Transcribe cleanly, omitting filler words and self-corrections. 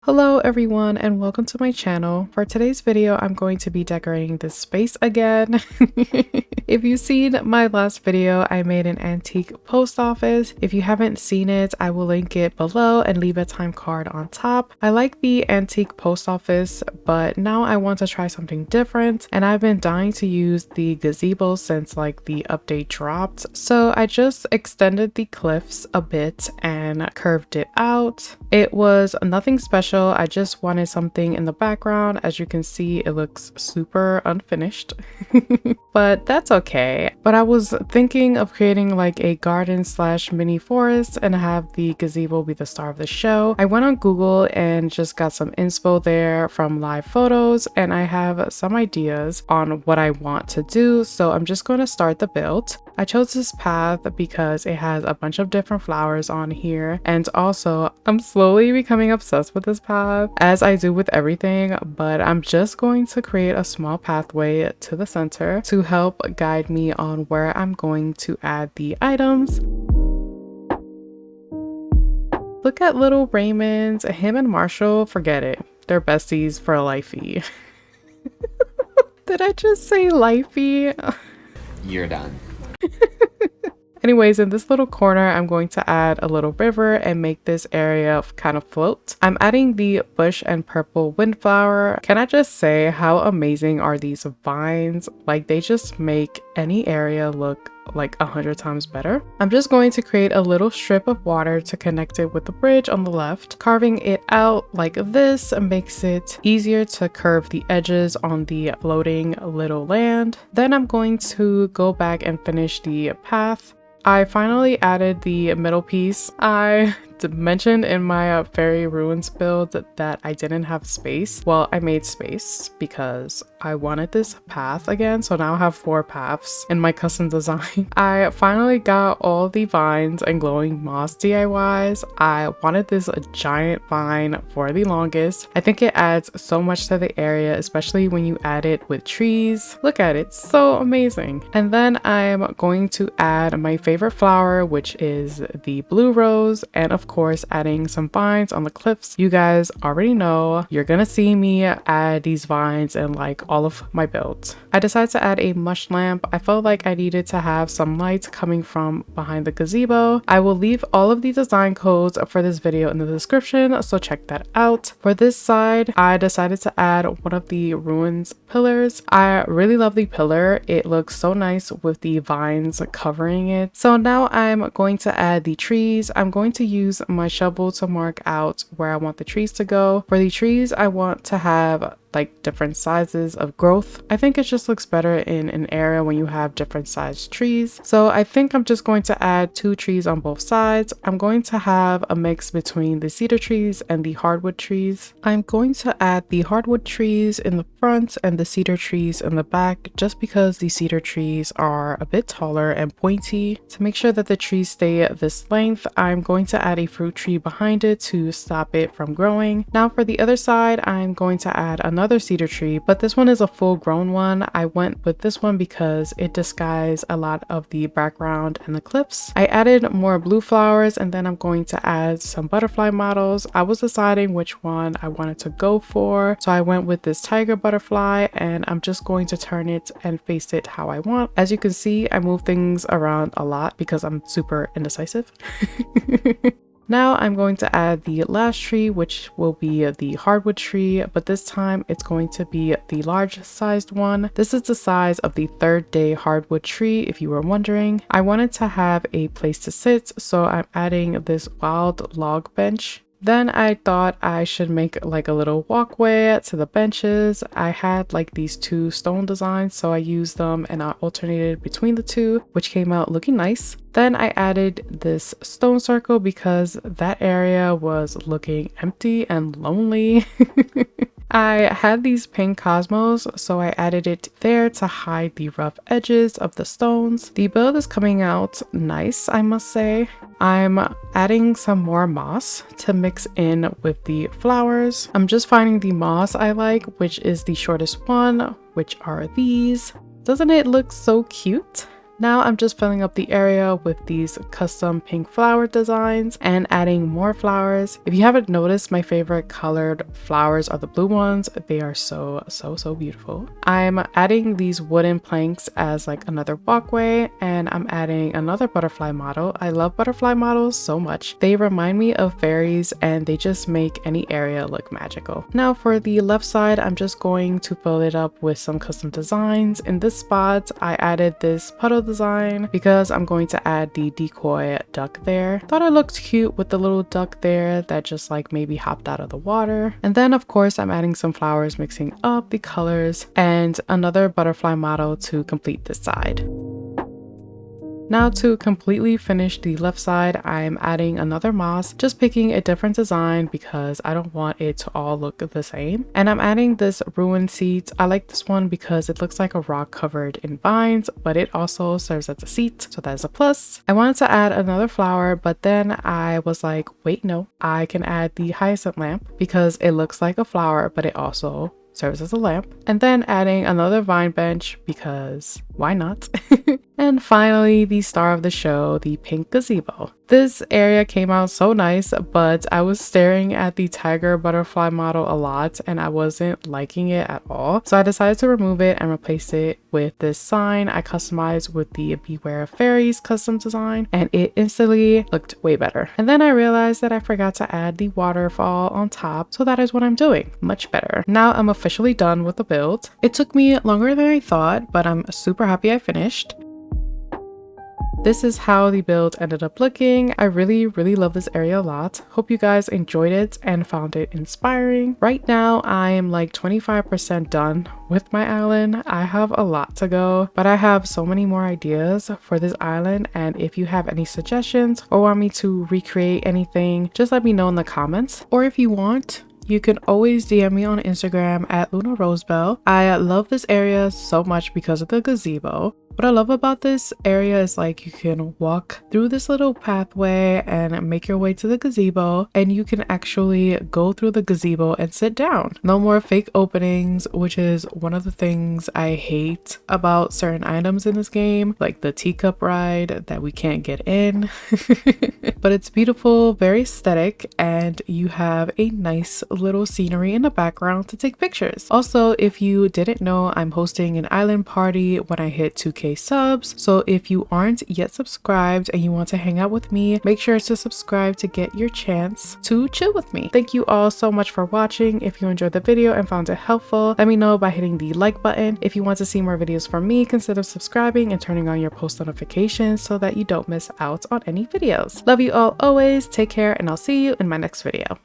Hello everyone and welcome to my channel. For today's video, I'm going to be decorating this space again. If you've seen my last video, I made an antique post office. If you haven't seen it, I will link it below and leave a time card on top. I like the antique post office, but now I want to try something different, and I've been dying to use the gazebo since like the update dropped. So I just extended the cliffs a bit and curved it out. It was nothing special. I just wanted something in the background. As you can see, it looks super unfinished, but that's okay. But I was thinking of creating like a garden slash mini forest and have the gazebo be the star of the show. I went on Google and just got some inspo there from live photos, and I have some ideas on what I want to do. So I'm just going to start the build. I chose this path because it has a bunch of different flowers on here, and also I'm slowly becoming obsessed with this path, as I do with everything, but I'm just going to create a small pathway to the center to help guide me on where I'm going to add the items. Look at little Raymond, him and Marshall, forget it. They're besties for lifey. Did I just say lifey? You're done. Anyways, in this little corner, I'm going to add a little river and make this area kind of float. I'm adding the bush and purple windflower. Can I just say how amazing are these vines? Like, they just make any area look like 100 times better. I'm just going to create a little strip of water to connect it with the bridge on the left. Carving it out like this makes it easier to curve the edges on the floating little land. Then I'm going to go back and finish the path. I finally added the middle piece. I mentioned in my fairy ruins build that I didn't have space. Well, I made space because I wanted this path again, so now I have 4 paths in my custom design. I finally got all the vines and glowing moss DIYs. I wanted this giant vine for the longest. I think it adds so much to the area, especially when you add it with trees. Look at it, so amazing. And then I'm going to add my favorite flower, which is the blue rose, and of course adding some vines on the cliffs. You guys already know you're gonna see me add these vines in like all of my builds. I decided to add a mush lamp. I felt like I needed to have some light coming from behind the gazebo. I will leave all of the design codes for this video in the description, so check that out. For this side, I decided to add one of the ruins pillars. I really love the pillar. It looks so nice with the vines covering it. So now I'm going to add the trees. I'm going to use my shovel to mark out where I want the trees to go. For the trees, I want to have like different sizes of growth. I think it just looks better in an area when you have different sized trees. So I think I'm just going to add 2 trees on both sides. I'm going to have a mix between the cedar trees and the hardwood trees. I'm going to add the hardwood trees in the front and the cedar trees in the back, just because the cedar trees are a bit taller and pointy. To make sure that the trees stay this length, I'm going to add a fruit tree behind it to stop it from growing. Now for the other side, I'm going to add another cedar tree, but this one is a full grown one. I went with this one because it disguised a lot of the background and the cliffs. I added more blue flowers, and then I'm going to add some butterfly models. I was deciding which one I wanted to go for, so I went with this tiger butterfly, and I'm just going to turn it and face it how I want. As you can see, I move things around a lot because I'm super indecisive. Now I'm going to add the last tree, which will be the hardwood tree, but this time it's going to be the large sized one. This is the size of the 3rd day hardwood tree, if you were wondering. I wanted to have a place to sit, so I'm adding this wild log bench. Then I thought I should make like a little walkway to the benches. I had like these 2 stone designs, so I used them and I alternated between the 2, which came out looking nice. Then I added this stone circle because that area was looking empty and lonely. I had these pink cosmos, so I added it there to hide the rough edges of the stones. The build is coming out nice, I must say. I'm adding some more moss to mix in with the flowers. I'm just finding the moss I like, which is the shortest one, which are these. Doesn't it look so cute? Now I'm just filling up the area with these custom pink flower designs and adding more flowers. If you haven't noticed, my favorite colored flowers are the blue ones. They are so beautiful. I'm adding these wooden planks as like another walkway, and I'm adding another butterfly model. I love butterfly models so much. They remind me of fairies and they just make any area look magical. Now for the left side, I'm just going to fill it up with some custom designs. In this spot, I added this puddle design because I'm going to add the decoy duck there. Thought it looked cute with the little duck there that just like maybe hopped out of the water. And then of course I'm adding some flowers, mixing up the colors, and another butterfly model to complete this side. Now to completely finish the left side, I'm adding another moss, just picking a different design because I don't want it to all look the same. And I'm adding this ruined seat. I like this one because it looks like a rock covered in vines, but it also serves as a seat, so that's a plus. I wanted to add another flower, but then I was like, wait, no, I can add the hyacinth lamp because it looks like a flower, but it also serves as a lamp. And then adding another vine bench because why not? And finally, the star of the show, the pink gazebo. This area came out so nice, but I was staring at the tiger butterfly model a lot and I wasn't liking it at all. So I decided to remove it and replace it with this sign I customized with the Beware of Fairies custom design, and it instantly looked way better. And then I realized that I forgot to add the waterfall on top, so that is what I'm doing. Much better. Now I'm officially done with the build. It took me longer than I thought, but I'm super happy I finished. This is how the build ended up looking. I really love this area a lot. Hope you guys enjoyed it and found it inspiring. Right now, I am like 25% done with my island. I have a lot to go, but I have so many more ideas for this island. And if you have any suggestions or want me to recreate anything, just let me know in the comments. Or if you want, you can always DM me on Instagram at Luna Rosebell. I love this area so much because of the gazebo. What I love about this area is like you can walk through this little pathway and make your way to the gazebo, and you can actually go through the gazebo and sit down. No more fake openings, which is one of the things I hate about certain items in this game, like the teacup ride that we can't get in. But it's beautiful, very aesthetic, and you have a nice little scenery in the background to take pictures. Also, if you didn't know, I'm hosting an island party when I hit 2K subs, so if you aren't yet subscribed and you want to hang out with me, make sure to subscribe to get your chance to chill with me. Thank you all so much for watching. If you enjoyed the video and found it helpful, let me know by hitting the like button. If you want to see more videos from me, consider subscribing and turning on your post notifications so that you don't miss out on any videos. Love you all always, take care, and I'll see you in my next video.